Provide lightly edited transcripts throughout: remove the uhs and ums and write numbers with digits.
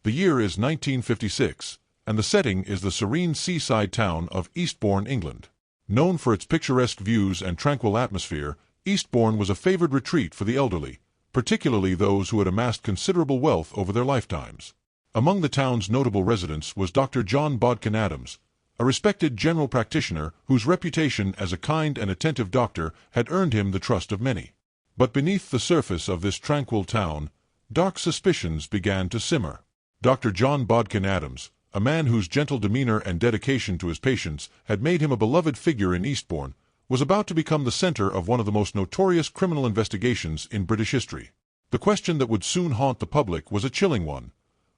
The year is 1956, and the setting is the serene seaside town of Eastbourne, England. Known for its picturesque views and tranquil atmosphere, Eastbourne was a favored retreat for the elderly, particularly those who had amassed considerable wealth over their lifetimes. Among the town's notable residents was Dr. John Bodkin Adams, a respected general practitioner whose reputation as a kind and attentive doctor had earned him the trust of many. But beneath the surface of this tranquil town, dark suspicions began to simmer. Dr. John Bodkin Adams, a man whose gentle demeanor and dedication to his patients had made him a beloved figure in Eastbourne, was about to become the center of one of the most notorious criminal investigations in British history. The question that would soon haunt the public was a chilling one.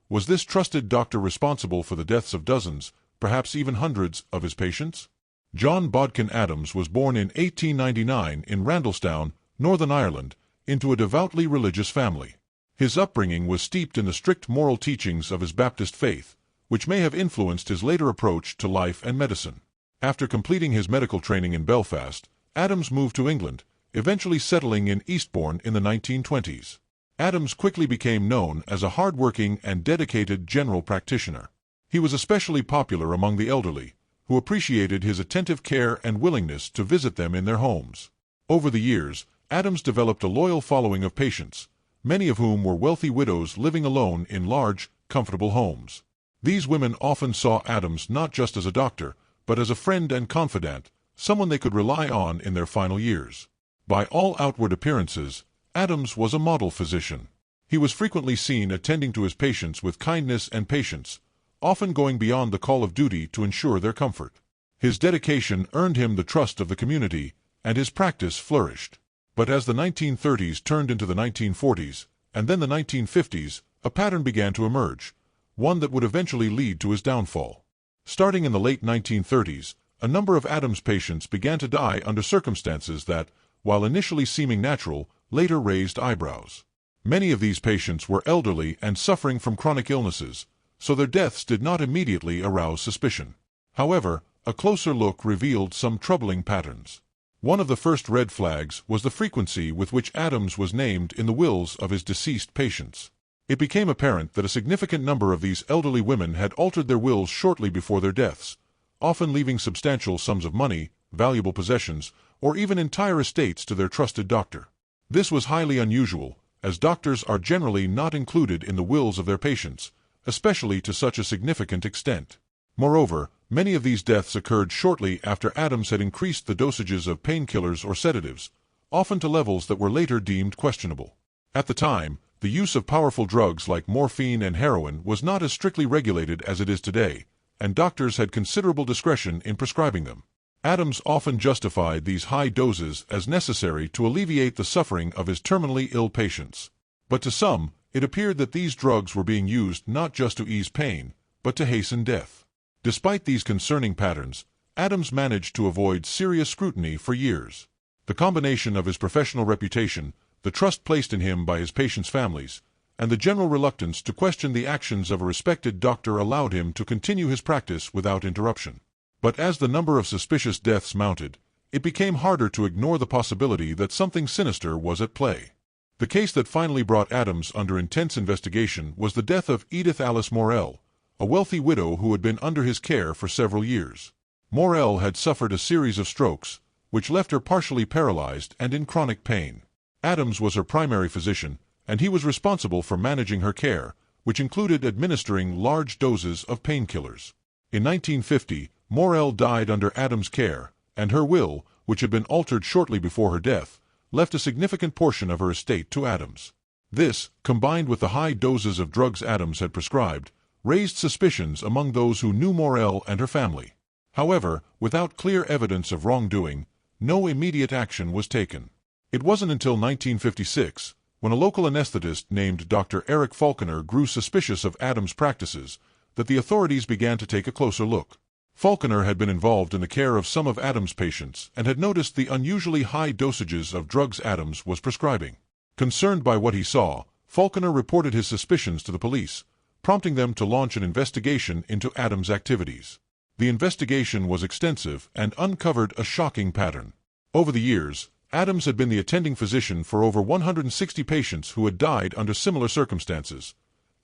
Was this trusted doctor responsible for the deaths of dozens, perhaps even hundreds, of his patients? John Bodkin Adams was born in 1899 in Randalstown, Northern Ireland, into a devoutly religious family. His upbringing was steeped in the strict moral teachings of his Baptist faith, which may have influenced his later approach to life and medicine. After completing his medical training in Belfast, Adams moved to England, eventually settling in Eastbourne in the 1920s. Adams quickly became known as a hard-working and dedicated general practitioner. He was especially popular among the elderly, who appreciated his attentive care and willingness to visit them in their homes. Over the years, Adams developed a loyal following of patients, many of whom were wealthy widows living alone in large, comfortable homes. These women often saw Adams not just as a doctor, but as a friend and confidant, someone they could rely on in their final years. By all outward appearances, Adams was a model physician. He was frequently seen attending to his patients with kindness and patience, often going beyond the call of duty to ensure their comfort. His dedication earned him the trust of the community, and his practice flourished. But as the 1930s turned into the 1940s, and then the 1950s, a pattern began to emerge, one that would eventually lead to his downfall. Starting in the late 1930s, a number of Adams patients began to die under circumstances that, while initially seeming natural, later raised eyebrows. Many of these patients were elderly and suffering from chronic illnesses, so their deaths did not immediately arouse suspicion. However, a closer look revealed some troubling patterns. One of the first red flags was the frequency with which Adams was named in the wills of his deceased patients. It became apparent that a significant number of these elderly women had altered their wills shortly before their deaths, often leaving substantial sums of money, valuable possessions, or even entire estates to their trusted doctor. This was highly unusual, as doctors are generally not included in the wills of their patients, especially to such a significant extent. Moreover, many of these deaths occurred shortly after Adams had increased the dosages of painkillers or sedatives, often to levels that were later deemed questionable. At the time, the use of powerful drugs like morphine and heroin was not as strictly regulated as it is today, and doctors had considerable discretion in prescribing them. Adams often justified these high doses as necessary to alleviate the suffering of his terminally ill patients. But to some, it appeared that these drugs were being used not just to ease pain, but to hasten death. Despite these concerning patterns, Adams managed to avoid serious scrutiny for years. The combination of his professional reputation, the trust placed in him by his patients' families, and the general reluctance to question the actions of a respected doctor allowed him to continue his practice without interruption. But as the number of suspicious deaths mounted, it became harder to ignore the possibility that something sinister was at play. The case that finally brought Adams under intense investigation was the death of Edith Alice Morel, a wealthy widow who had been under his care for several years. Morel had suffered a series of strokes, which left her partially paralyzed and in chronic pain. Adams was her primary physician, and he was responsible for managing her care, which included administering large doses of painkillers. In 1950, Morel died under Adams' care, and her will, which had been altered shortly before her death, left a significant portion of her estate to Adams. This, combined with the high doses of drugs Adams had prescribed, raised suspicions among those who knew Morel and her family. However, without clear evidence of wrongdoing, no immediate action was taken. It wasn't until 1956, when a local anesthetist named Dr. Eric Falconer grew suspicious of Adams' practices, that the authorities began to take a closer look. Falconer had been involved in the care of some of Adams' patients and had noticed the unusually high dosages of drugs Adams was prescribing. Concerned by what he saw, Falconer reported his suspicions to the police, prompting them to launch an investigation into Adams' activities. The investigation was extensive and uncovered a shocking pattern. Over the years, Adams had been the attending physician for over 160 patients who had died under similar circumstances.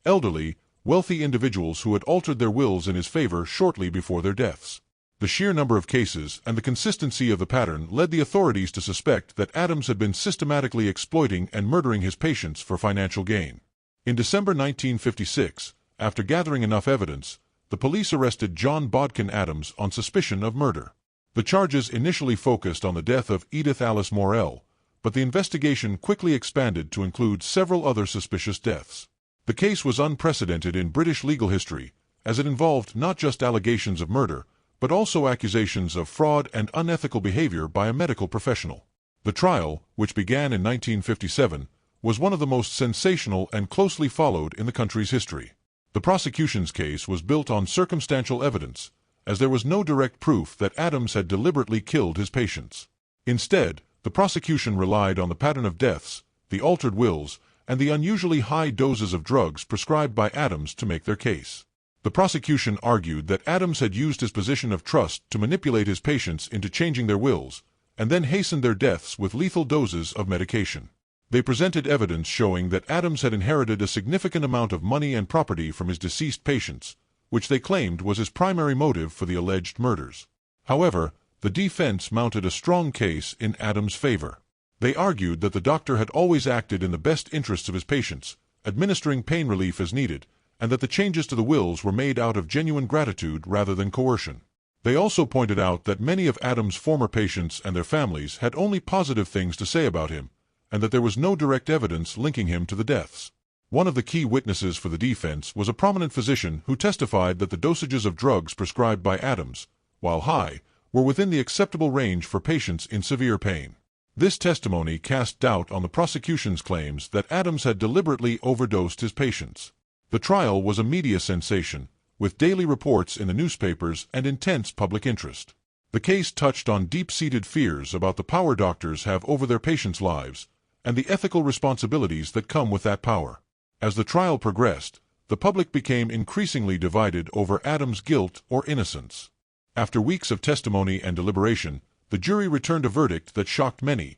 Elderly, wealthy individuals who had altered their wills in his favor shortly before their deaths. The sheer number of cases and the consistency of the pattern led the authorities to suspect that Adams had been systematically exploiting and murdering his patients for financial gain. In December 1956, after gathering enough evidence, the police arrested John Bodkin Adams on suspicion of murder. The charges initially focused on the death of Edith Alice Morel, but the investigation quickly expanded to include several other suspicious deaths. The case was unprecedented in British legal history, as it involved not just allegations of murder, but also accusations of fraud and unethical behavior by a medical professional. The trial, which began in 1957, was one of the most sensational and closely followed in the country's history. The prosecution's case was built on circumstantial evidence, as there was no direct proof that Adams had deliberately killed his patients. Instead, the prosecution relied on the pattern of deaths, the altered wills, and the unusually high doses of drugs prescribed by Adams to make their case. The prosecution argued that Adams had used his position of trust to manipulate his patients into changing their wills, and then hastened their deaths with lethal doses of medication. They presented evidence showing that Adams had inherited a significant amount of money and property from his deceased patients, which they claimed was his primary motive for the alleged murders. However, the defense mounted a strong case in Adams' favor. They argued that the doctor had always acted in the best interests of his patients, administering pain relief as needed, and that the changes to the wills were made out of genuine gratitude rather than coercion. They also pointed out that many of Adams' former patients and their families had only positive things to say about him, and that there was no direct evidence linking him to the deaths. One of the key witnesses for the defense was a prominent physician who testified that the dosages of drugs prescribed by Adams, while high, were within the acceptable range for patients in severe pain. This testimony cast doubt on the prosecution's claims that Adams had deliberately overdosed his patients. The trial was a media sensation, with daily reports in the newspapers and intense public interest. The case touched on deep-seated fears about the power doctors have over their patients' lives, and the ethical responsibilities that come with that power. As the trial progressed, the public became increasingly divided over Adams' guilt or innocence. After weeks of testimony and deliberation, the jury returned a verdict that shocked many.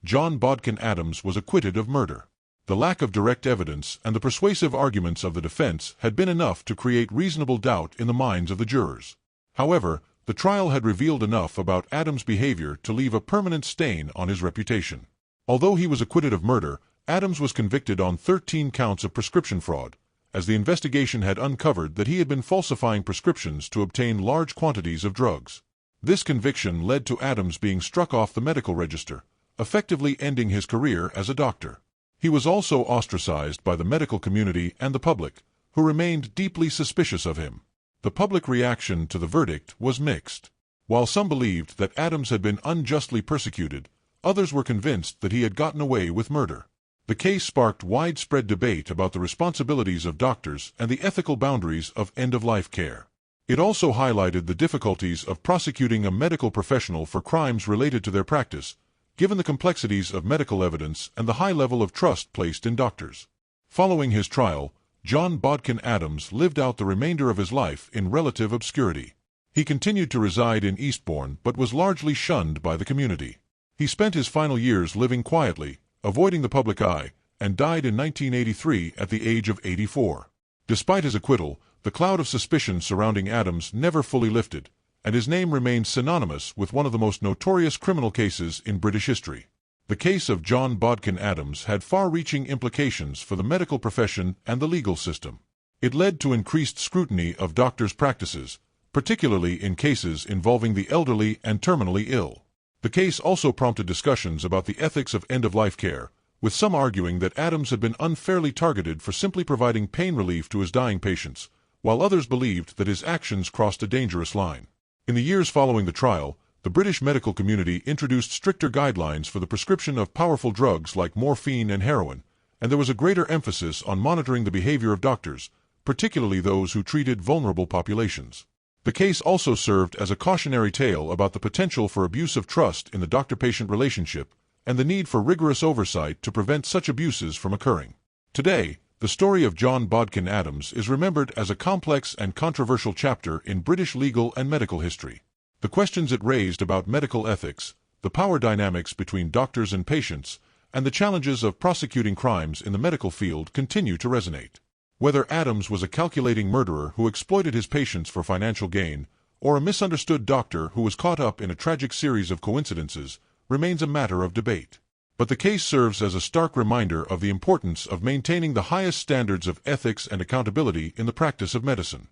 John Bodkin Adams was acquitted of murder. The lack of direct evidence and the persuasive arguments of the defense had been enough to create reasonable doubt in the minds of the jurors. However, the trial had revealed enough about Adams' behavior to leave a permanent stain on his reputation. Although he was acquitted of murder, Adams was convicted on 13 counts of prescription fraud, as the investigation had uncovered that he had been falsifying prescriptions to obtain large quantities of drugs. This conviction led to Adams being struck off the medical register, effectively ending his career as a doctor. He was also ostracized by the medical community and the public, who remained deeply suspicious of him. The public reaction to the verdict was mixed. While some believed that Adams had been unjustly persecuted, others were convinced that he had gotten away with murder. The case sparked widespread debate about the responsibilities of doctors and the ethical boundaries of end-of-life care. It also highlighted the difficulties of prosecuting a medical professional for crimes related to their practice, given the complexities of medical evidence and the high level of trust placed in doctors. Following his trial, John Bodkin Adams lived out the remainder of his life in relative obscurity. He continued to reside in Eastbourne but was largely shunned by the community. He spent his final years living quietly, avoiding the public eye, and died in 1983 at the age of 84. Despite his acquittal, the cloud of suspicion surrounding Adams never fully lifted, and his name remains synonymous with one of the most notorious criminal cases in British history. The case of John Bodkin Adams had far-reaching implications for the medical profession and the legal system. It led to increased scrutiny of doctors' practices, particularly in cases involving the elderly and terminally ill. The case also prompted discussions about the ethics of end-of-life care, with some arguing that Adams had been unfairly targeted for simply providing pain relief to his dying patients, while others believed that his actions crossed a dangerous line. In the years following the trial, the British medical community introduced stricter guidelines for the prescription of powerful drugs like morphine and heroin, and there was a greater emphasis on monitoring the behavior of doctors, particularly those who treated vulnerable populations. The case also served as a cautionary tale about the potential for abuse of trust in the doctor-patient relationship and the need for rigorous oversight to prevent such abuses from occurring. Today, the story of John Bodkin Adams is remembered as a complex and controversial chapter in British legal and medical history. The questions it raised about medical ethics, the power dynamics between doctors and patients, and the challenges of prosecuting crimes in the medical field continue to resonate. Whether Adams was a calculating murderer who exploited his patients for financial gain, or a misunderstood doctor who was caught up in a tragic series of coincidences, remains a matter of debate. But the case serves as a stark reminder of the importance of maintaining the highest standards of ethics and accountability in the practice of medicine.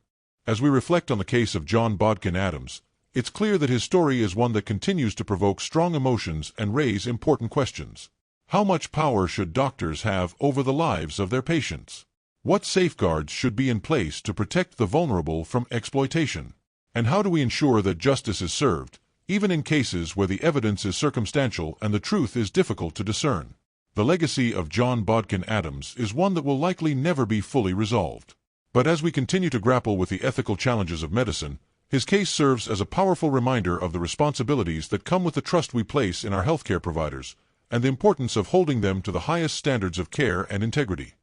As we reflect on the case of John Bodkin Adams, it's clear that his story is one that continues to provoke strong emotions and raise important questions. How much power should doctors have over the lives of their patients? What safeguards should be in place to protect the vulnerable from exploitation? And how do we ensure that justice is served, even in cases where the evidence is circumstantial and the truth is difficult to discern? The legacy of John Bodkin Adams is one that will likely never be fully resolved. But as we continue to grapple with the ethical challenges of medicine, his case serves as a powerful reminder of the responsibilities that come with the trust we place in our healthcare providers, and the importance of holding them to the highest standards of care and integrity.